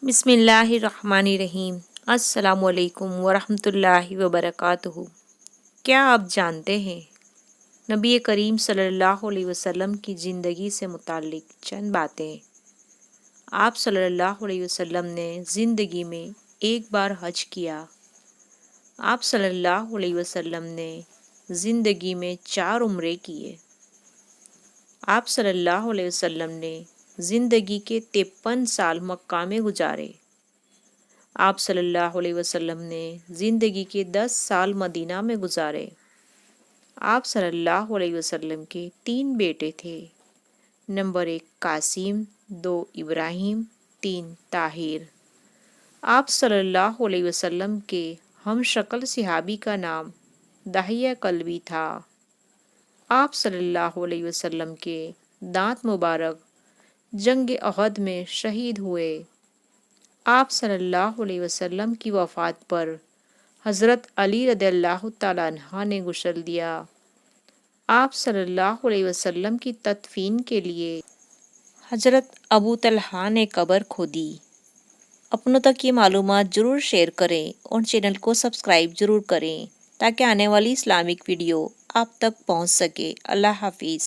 بسم اللہ الرحمن الرحیم۔ السلام علیکم ورحمۃ اللہ وبرکاتہ۔ کیا آپ جانتے ہیں نبی کریم صلی اللہ علیہ وسلم کی زندگی سے متعلق چند باتیں؟ آپ صلی اللہ علیہ وسلم نے زندگی میں ایک بار حج کیا۔ آپ صلی اللہ علیہ وسلم نے زندگی میں 4 عمرے کیے۔ آپ صلی اللہ علیہ وسلم نے زندگی کے 53 سال مکہ میں گزارے۔ آپ صلی اللہ علیہ وسلم نے زندگی کے 10 سال مدینہ میں گزارے۔ آپ صلی اللہ علیہ وسلم کے 3 بیٹے تھے۔ نمبر 1 قاسم، 2 ابراہیم، 3 طاہر۔ آپ صلی اللہ علیہ وسلم کے ہم شکل صحابی کا نام دحیہ کلبی تھا۔ آپ صلی اللہ علیہ وسلم کے دانت مبارک جنگ احد میں شہید ہوئے۔ آپ صلی اللہ علیہ وسلم کی وفات پر حضرت علی رضی اللہ تعالیٰ عنہ نے غسل دیا۔ آپ صلی اللہ علیہ وسلم کی تدفین کے لیے حضرت ابو طلحہ نے قبر کھودی۔ اپنوں تک یہ معلومات ضرور شیئر کریں اور چینل کو سبسکرائب ضرور کریں تاکہ آنے والی اسلامک ویڈیو آپ تک پہنچ سکے۔ اللہ حافظ۔